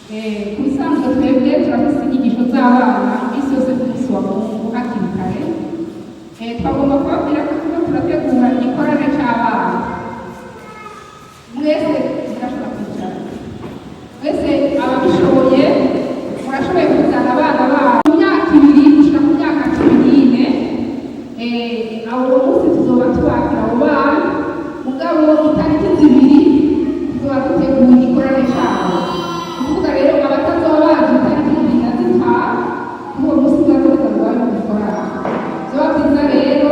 ku bisanzwe twebwe turafise inyigisho z'abana isi yose ku munsi wa Mungu hakiri kare. Twagomba kubabwira ko turimo turategura igikorane c'abana. Mwese murashobora kwicara, mwese ababishoboye murashoboye kuzana abana babo mu myaka 2 gushika ku myaka 14. Abo munsi tuzoba twakira abo bana, mugabo itariki 2 tuzoba dutegura igikorane cabo. Ukuvuga rero abatazoba baje itariki 2 uwo munsi tuzakoreza ngo baje mu gikorane. Zoba byiza rero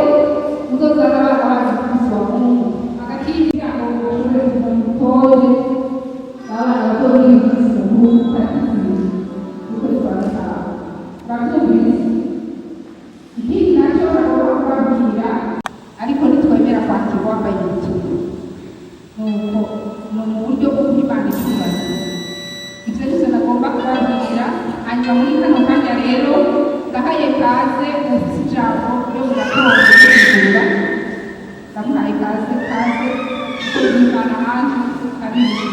muzozana abana baje ku munsi wa Mungu hagati y'ibyago umutoje abana batori y'isuku itariki 2 ukwezi kwa gatanu. Bavyumvise ikindi nacyo bagomba kubabwira, ariko ntitwemera kwakirwa wambaye ibitugu, nuko ni mu buryo bwo kwimana icyubahiro. Ibyo byose nagomba kubabwira. Hanyuma muri kano kanya rero ndahaye kaze ufite ijambo ryo mu gatondo gutegura, ndamuhaye kaze ko kwimana hanze abizi.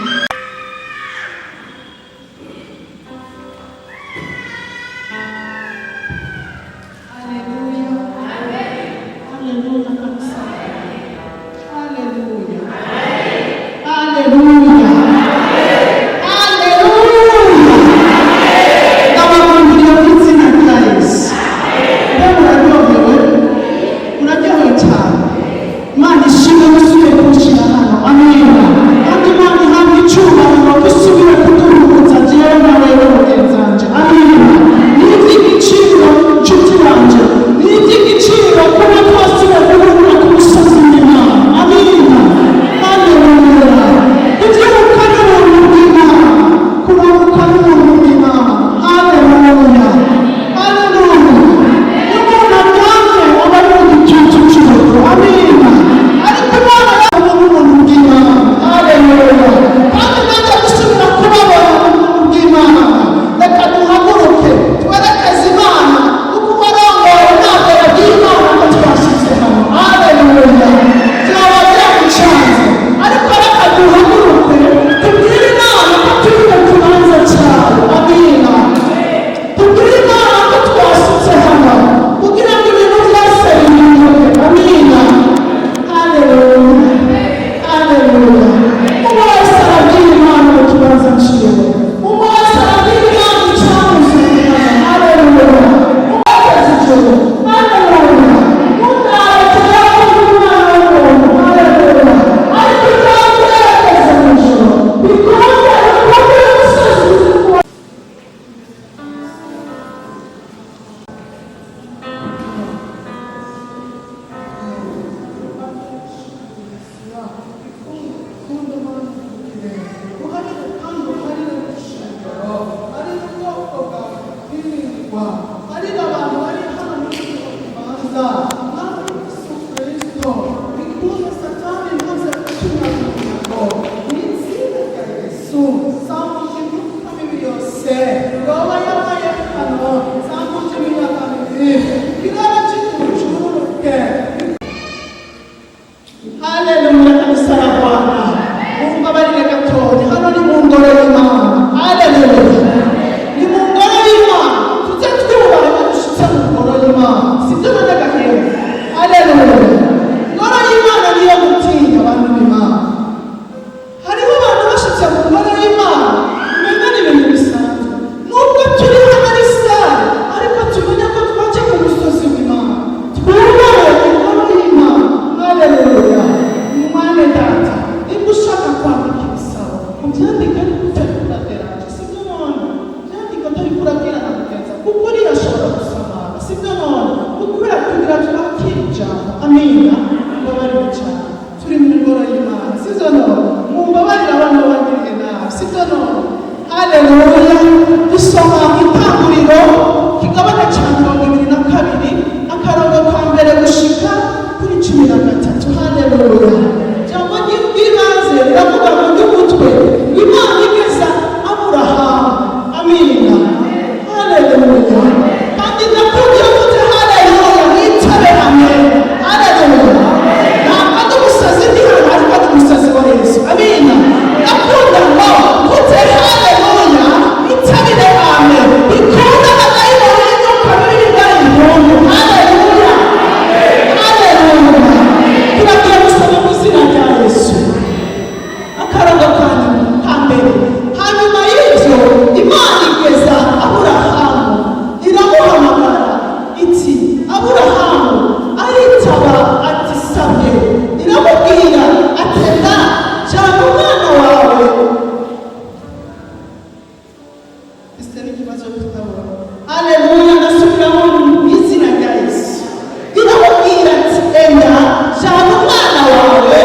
Amina. Nakunda ngo ese ni ikibazo tutabona. Haleluya, nasubiramo mu izina rya Yesu. Biramubwira ati enda jana umwana wawe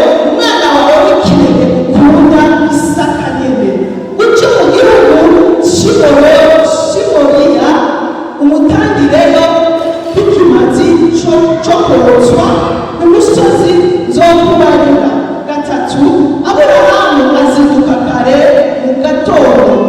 w'ikinege ukunda Isaka nyene uce mu gihugu Shimoriya umutangireyo ikimazi cyo kotswa ku musozi nzokubarira. Gatatu, Aburahamu azinduka kare mu gatondo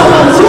Hallelujah.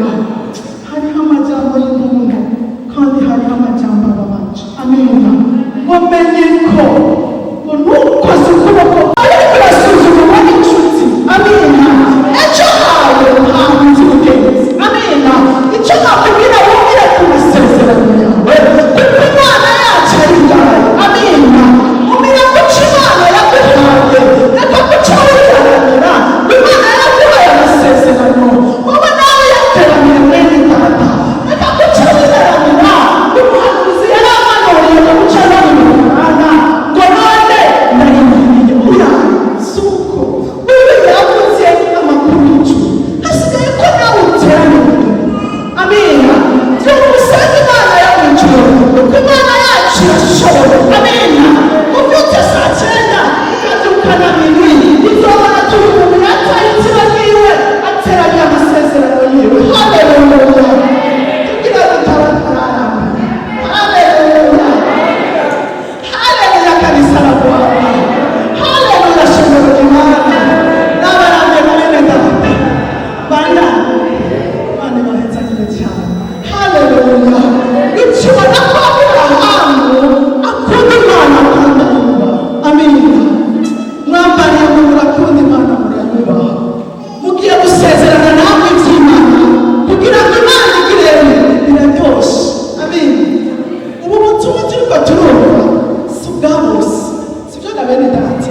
haleluya. Hariho amajambo y'umuntu kandi hariho amajambo ababaje. Amina. Mumenye ko ngo nukoze ukuboko ariko urasuzugurwa n'inshuti. Amina. Icyo hawe ntabwo uzi ugenzi. Amina. Icyo nakubwira wongere ku masezerano yawe kuko Imana yacu ari ngayo. Amina. Umenya ko Imana yaguhaye reka guca wiharanira. Imana yaguhaye amasezerano wowe nawe yateraniye mwene data. Reka guca wiharanira. Umuhanuzi yari amanuriye ngo guca bamwirana ngo none narindiriye. Oya si uko wewe yavuze amakuru y'ijuru hasigaye ko nawe uteranira. Amina. Tumusenga Imana yo mu ijuru kuko Imana yacu irashoboye. Amina. Ubyutse saa cyenda ukabyukana minwi izobona turi mu minota y'inzira yiwe ateranya amasezerano yiwe. Haleluya. Tugira dutabatararama. Haleluya. Haleluya kanisa la Bwana. Haleluya shimwe Imana. N'abaramye mwene data. Bana. Bana bahezagire cyane. Haleluya. Ikibona ko Aburahamu akunda Imana akunda Yubaha. Amina. Mwambariye ngo murakunda Imana murayubaha. Mugiye gusezerana namwe iby'Imana kugira ngo Imana igire biraryoshe. Amina. Ubu butumwa turiko turumva si ubwa bose sibyo na bene data.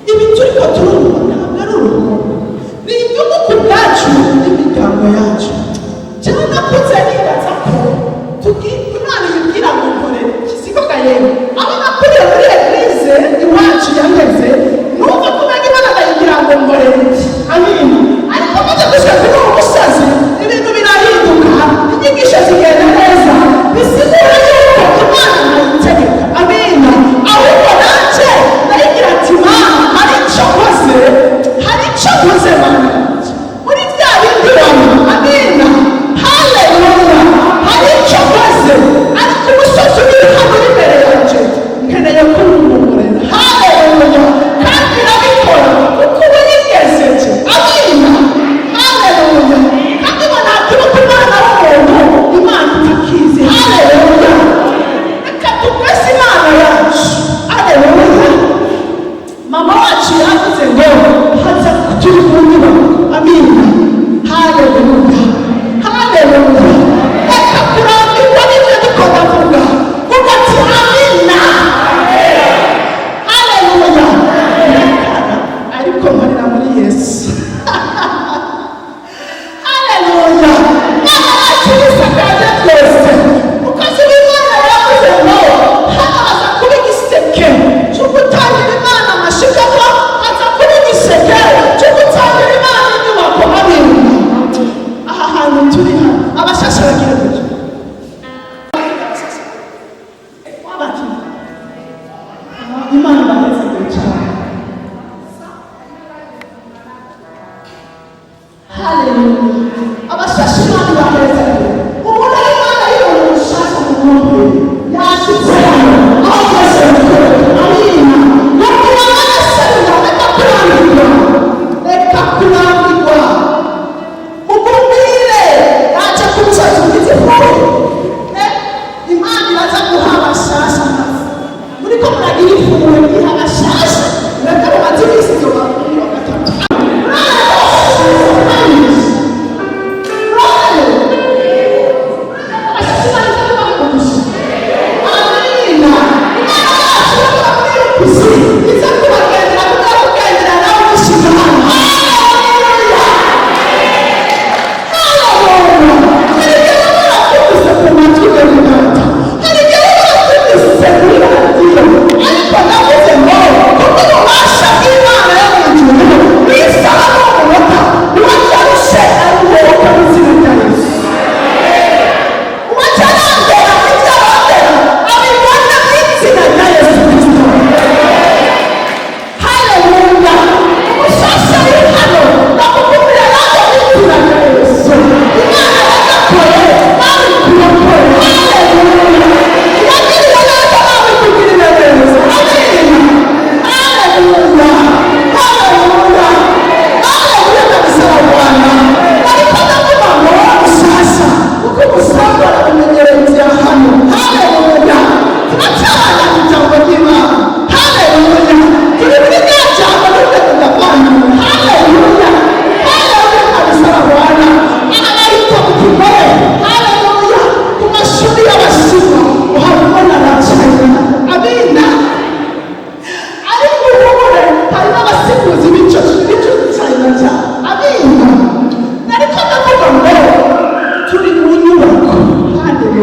Ibi turiko turumva ntabwo ari urukundo ni iby'uko ku bwacu n'imiryango yacu. Cyangwa nakuze nibaza ko Imana yibwira ngo nkore kisigoga yewe abo nakuriye muri eglise iwacu yangeze numva kumenya Imana ndayigira ngo nkore iki. Amina. Ariko maze gushika kuri uwo musazi ibintu birahinduka inyigisho zigenda neza bisigura yuko Imana nayitegeka. Amina. Ahubwo nanje ndayigira ati Mana hari icyo nkoze Mana muri bya bindi wama. Amina. Haleluya. Hari icyo nkoze ariko umusozi uri hano uri imbere yanjye nkeneye kuwumugurira. Haleluya. Kandi irabikora kuko uba yigezeje. Amina. Haleluya. kandi ngo ntakibuka Imana w'umuntu Imana itakizi. Haleluya. Reka tugwese Imana yacu. Haleluya. Mama wacu yavuze ngo haza turi mu nyubako. Amina. Haleluya. Haleluya. Reka kurambirwa n'ibyo ndiko ndavuga vuga ati amina. Haleluya. Ariko mparira muri Yesu. Haleluya. Imana yacu isakaje byose. Umukozi w'Imana yavuze ngo hano haza kuba igiseke cyo gutangira Imana amashigama, haza kuba igiseke cyo gutangira Imana inyubako. Amina. Aha hantu turi hano abashasha bagira gutya wabati Imana bageze cyane. Haleluya. Abashasha Imana bageze umuntu ari Imana y'umuntu ushaka kumwumva yashitse aho twese turi. Amina. Reka kurambirwa mugumire aje kuza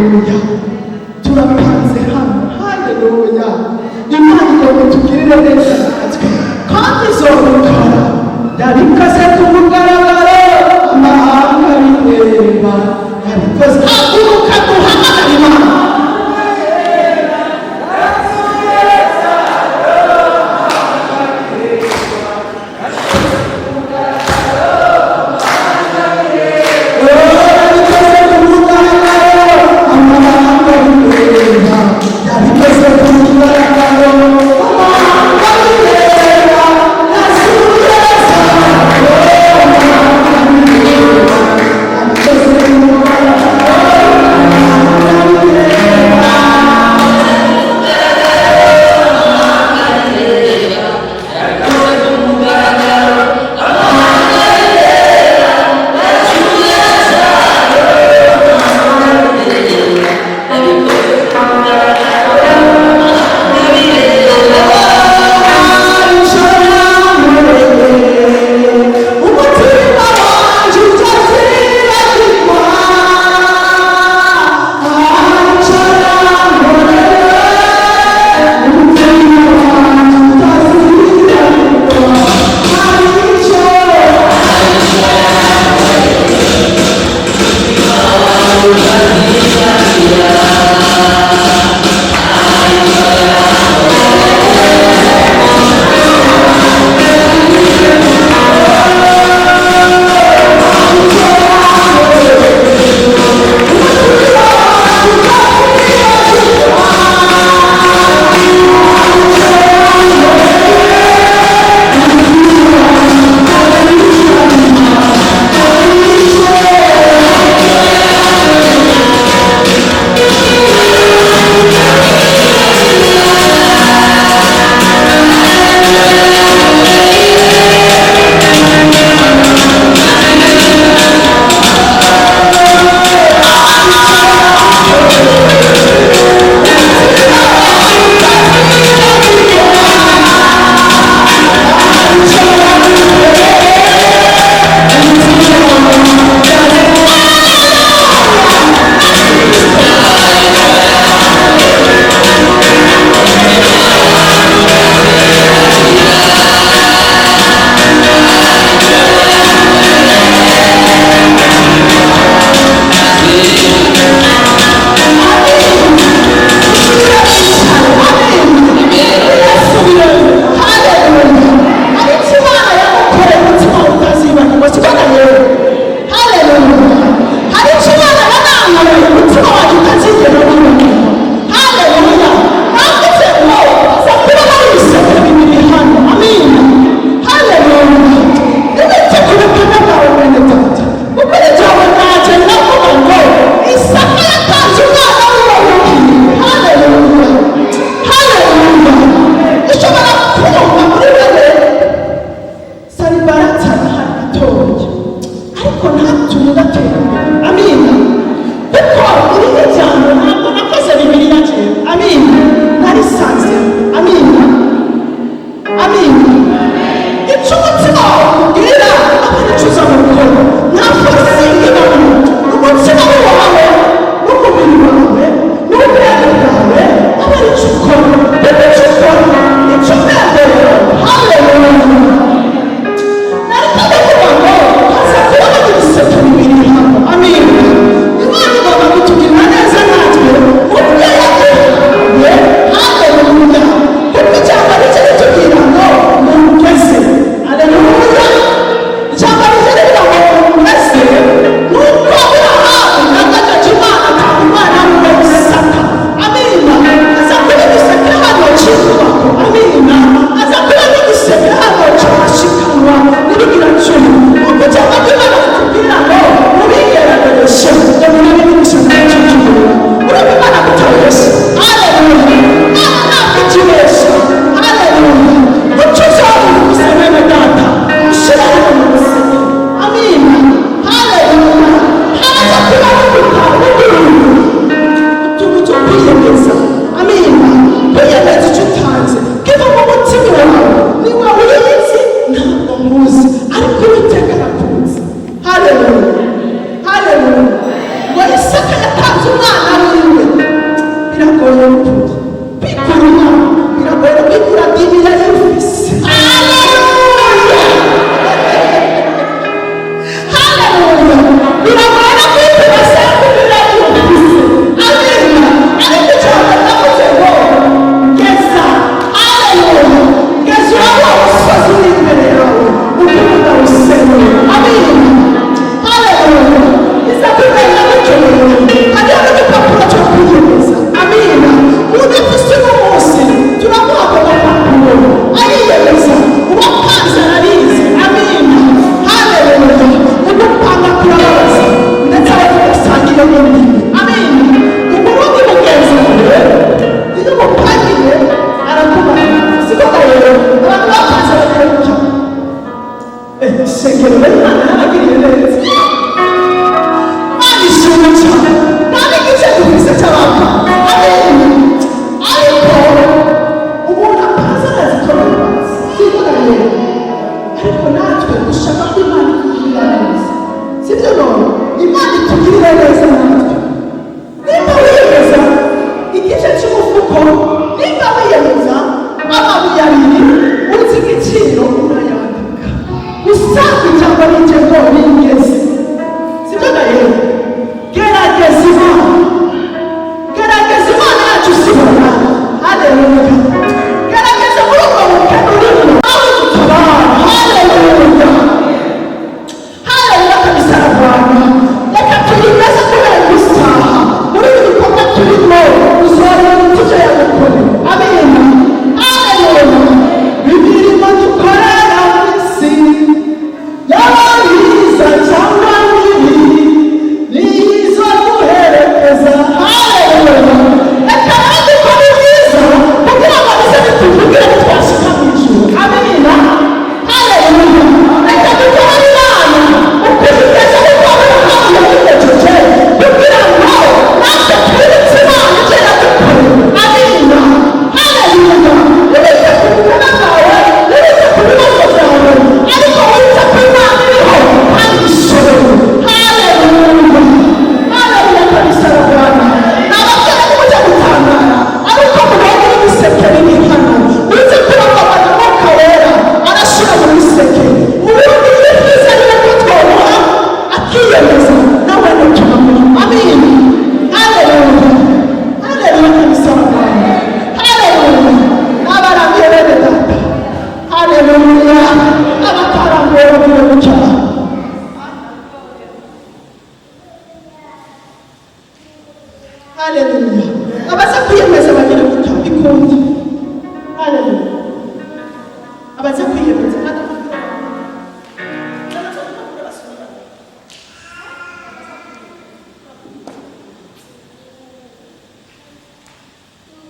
haleluya turapanze hano haleluya imana igomba tugirire neza natwe kandi izobikora yabikoze ku mugaragaro amahanga bireba yabikoze haguruka duhamagara imana Haleluya. Haleluya. Ngo Isaka yatanze umwana we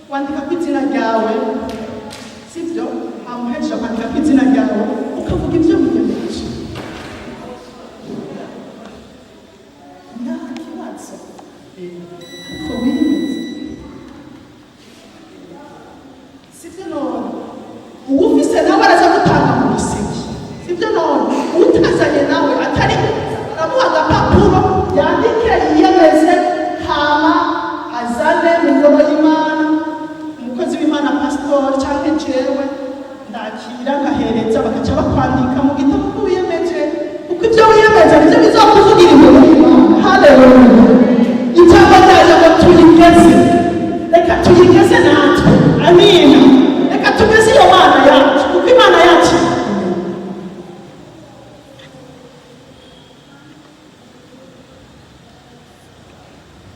Kwandika ku izina ryawe sibyo amuhesha kwandika ku izina ryawe ukavuga ibyo wiyemeje nta kibazo ariko wiyemeze sibyo none uwufise nawe araza gutanga mu giseke sibyo none utazanye nawe atari aramuha agapapuro yandike yiyemeze hama azane mu ngoro y'Imana umukozi w'Imana pastor cyangwa jewe ndakira ngahereza bakaca bakwandika mu gitabo ko wiyemeje kuko ibyo wiyemeje nibyo bizakuvugira imbere y'Imana. Haleluya. Icyo ndaje ngo tuyigeze, reka tuyigeze natwe, amina. Reka tugeze iyo Mana yacu kuko Imana yacu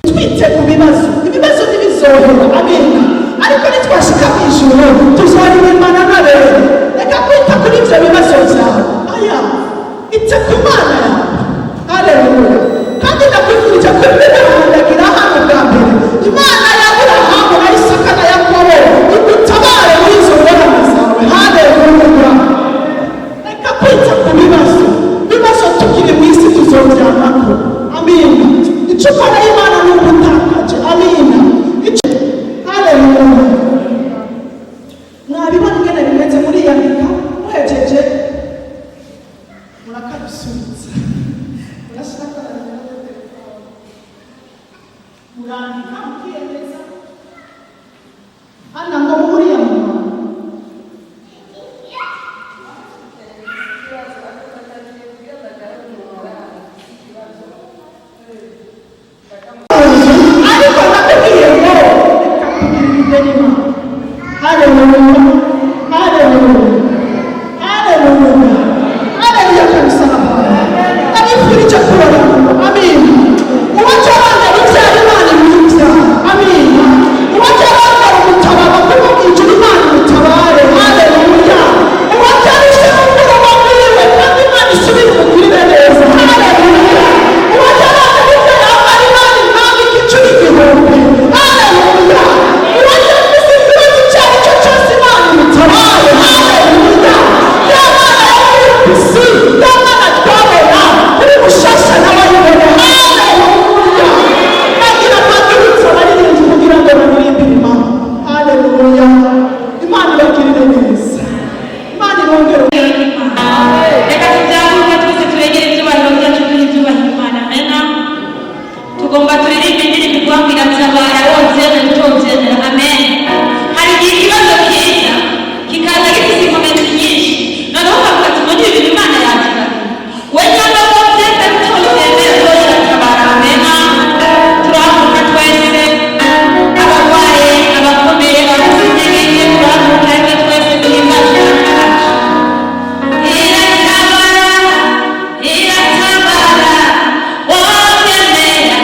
twite ku bibazo ntibizohera, amina. Ariko nitwashika mu ijuru tuzaririmbana n'abera. Reka kwita kuri ibyo bibazo byawe, aya ite ku Mana yawe. Haleluya. Kandi ndakwifurije ko ndagira hano bwa mbere Imana ya Aburahamu na Isaka na Yakobo igutabare muri izo ngorane zawe. Haleluya. Reka kwita ku bibazo tukiri mu isi tuzojyanako, amina. Icyo ukora Imana ni ubutakaje, amina. Haleluya. Mwabibona ingene bimeze muri yandika muhejeje murakabisubiza urashaka murandika mukiyemeza hano ngo muriya muntu ariko ndakubwiye ngo reka tugirire n'Imana. Haleluya, haleluya, haleluya, haleluya kabisa na Bwana. Ndabifurije kurora ngo amen. Uwaje abana bicyara Imana imwita. Amen. Uwaje abana umutabara kuko mwinjira Imana umutabare. Haleluya. Uwaje abishe mukuru wamuriwe kandi Imana isubire umugirire neza. Haleluya. Uwaje abana bicyara abana Imana impamvu igicuri igihumbi. Haleluya. Uwaje abise ikibazo cyari cyo cyose Imana umutabare. Haleluya. Y'abana y'umupisi, y'abana twabona kuri Mushasha n'abayibona. Haleluya. Nagira amabwiriza baririmbyi kugira ngo baririmbire Imana. Haleluya. Imana ibagirire neza. Imana ibongere. Reka tuzamuke twese turegere ibyubahiro byacu turi ibyubahiro Imana. Amena. Tugomba turirimbe indirimbo itubwira tabara wozere utozemera. Amen. Hari igihe ikibazo kiza kikaza gifite inkomezi nyinshi, noneho ukavuga ati muri ibi Imana yagira we nyamba wozere utozemera wozere tabara. Amena. Turahaguruka twese, abarwaye, abakomeye, abafite intege nke, turahaguruka rimwe twese duhimbaze Imana yacu. Iratabara, iratabara, wozemera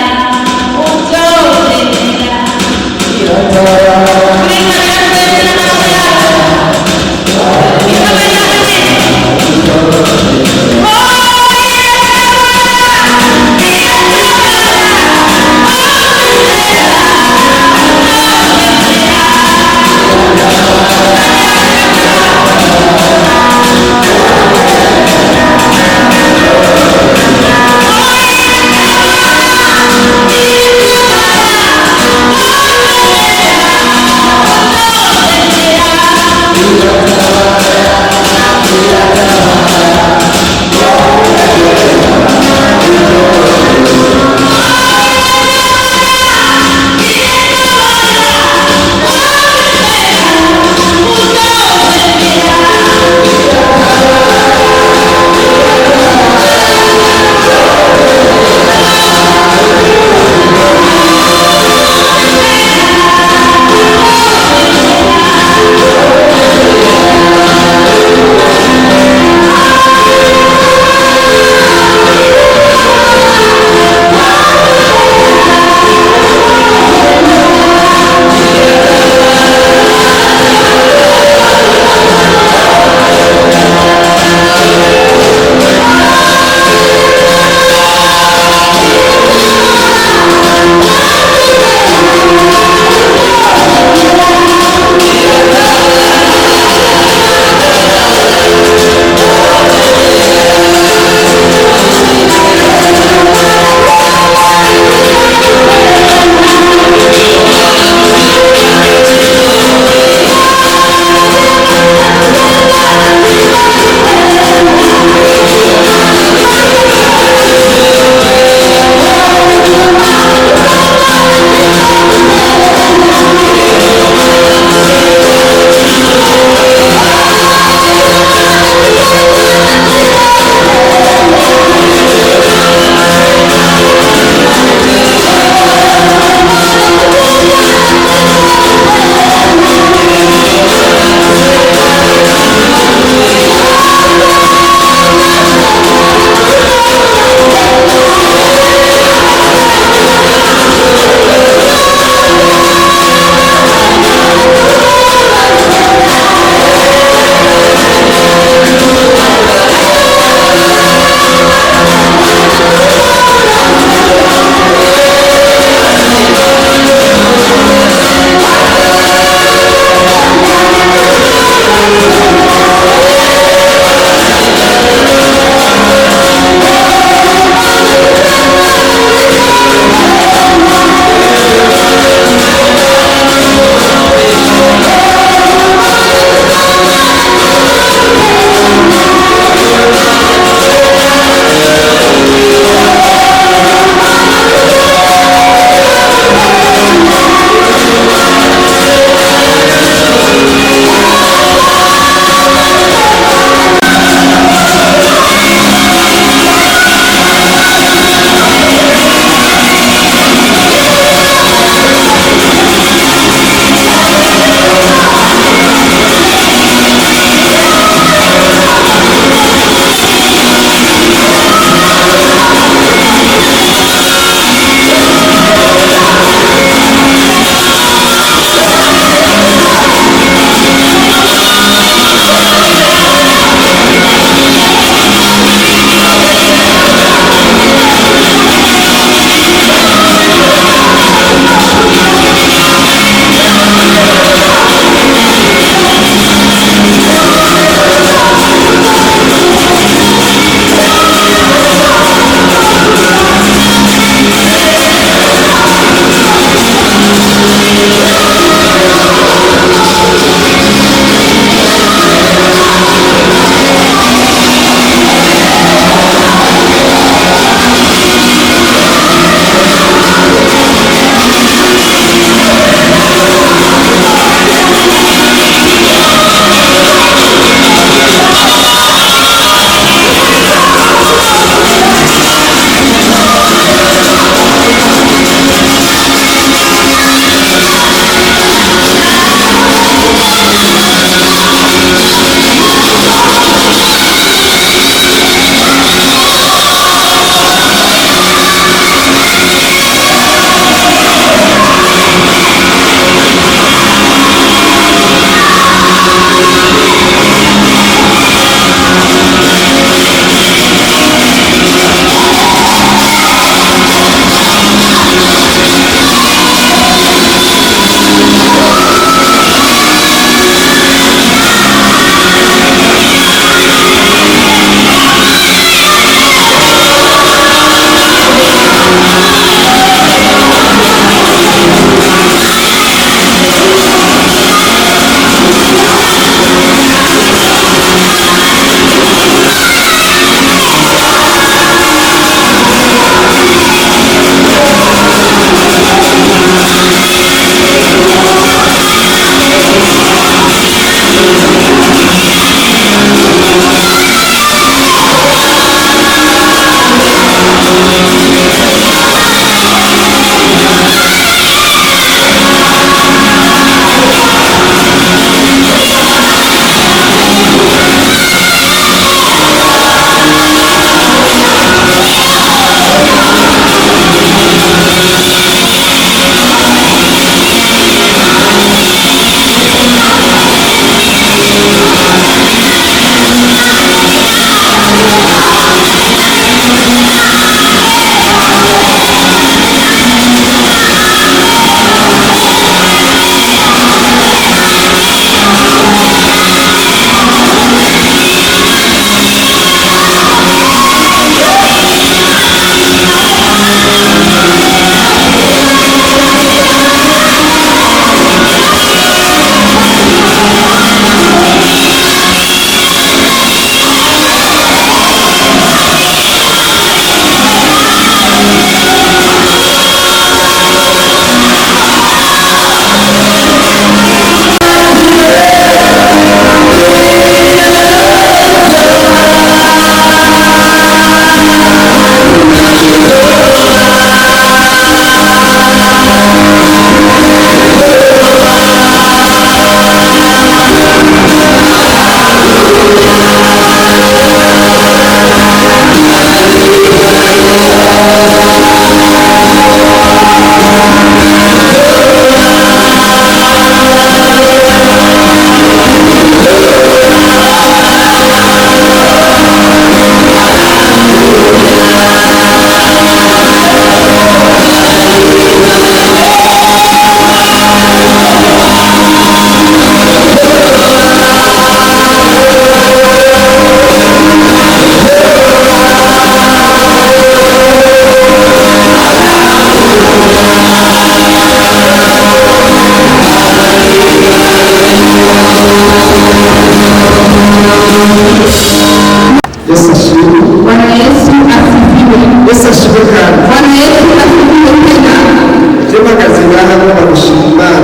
ngaha agomba gushima Imana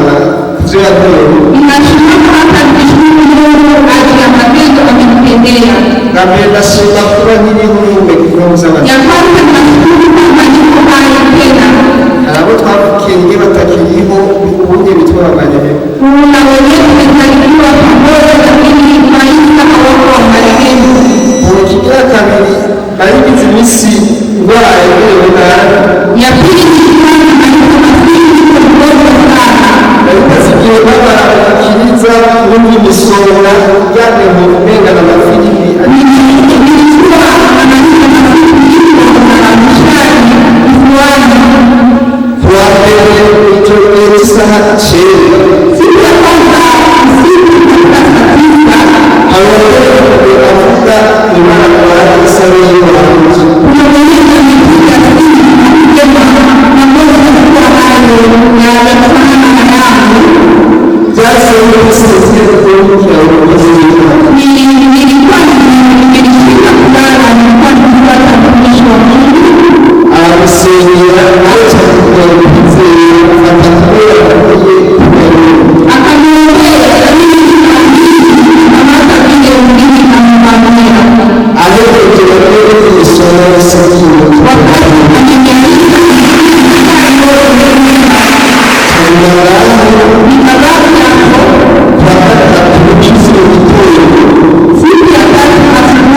kuvyo yakorewe. Ninashukuru hapa nikishukuru Mungu ajili ya matendo amenitendea. Na mbere ndashima kuba nkiriho n'umugikuza Ya kwanza ninashukuru kwamba niko hai tena. abo twavukiye batakiriho ubunye bitwara marehemu. Kuna wenyewe tumezaliwa pamoja lakini maisha hawako marehemu. Kigira kabiri barigize iminsi ndwara yemerewe nabi. Ya pili ni kwamba maisha maskini kwa mgonjwa sana. Barigize igihe babara bakiriza ubundi imisonga ijyanye mu kumenga na mafilimi Nilikuwa ananipa maskini na mshari mfuani. kuwa mbere ijoro isaha 9 Siku ya kwanza usiku katika saa 9 avuga Imana kwa isaha y'Ibanze. kuna mwenyewe amepiga simu akisema magonjwa kwa hayo na yanafanana na damu. Byasabye gusezera kuruhuka ubuyobozi bw'Imana. Nilikuwa nimeshika kulala, nilikuwa nikipata mtumishi wa Mungu Arasengera acha kukwizera afata kubera kuye akaniombea, na mimi nikaamini kama hata vile wengine namwambia. aherekera rero isomo risakiwe Wakati amenialika nikabaki hapo. Siku ya tatu asubuhi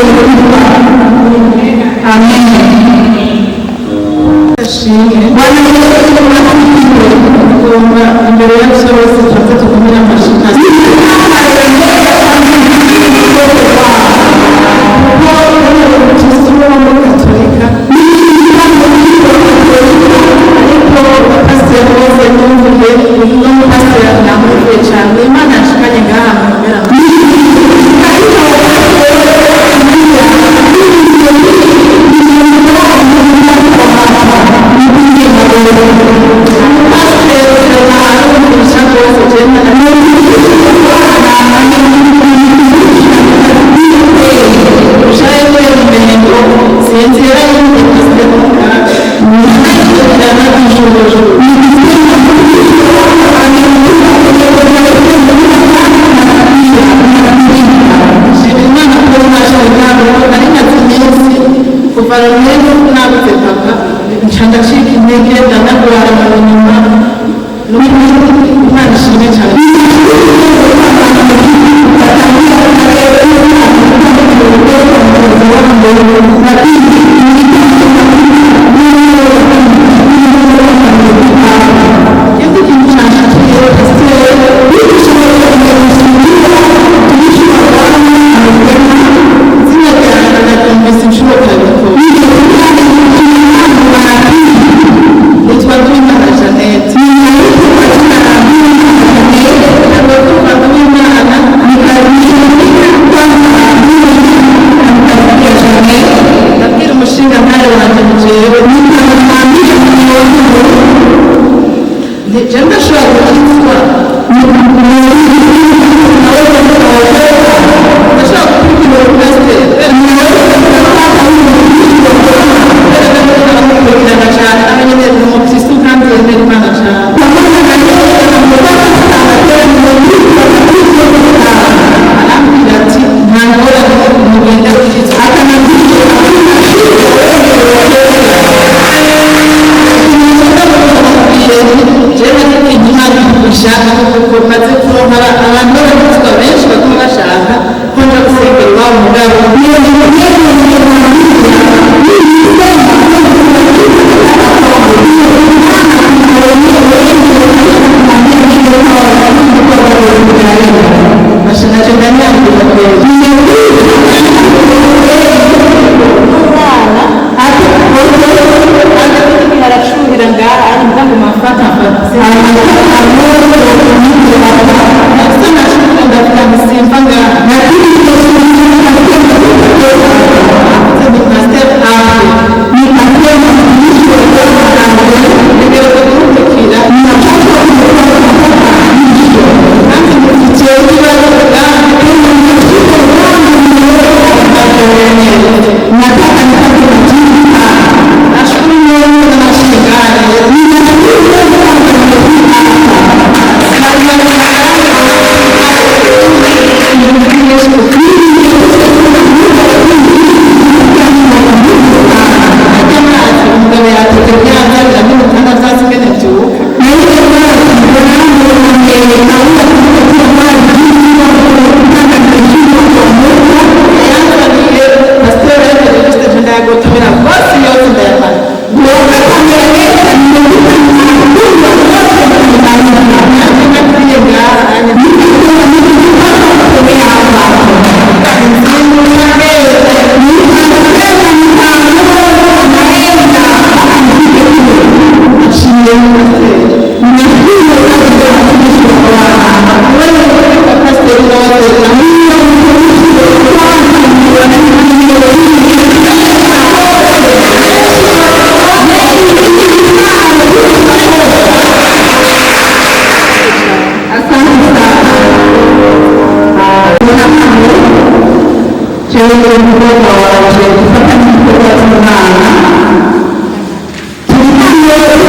Thank you.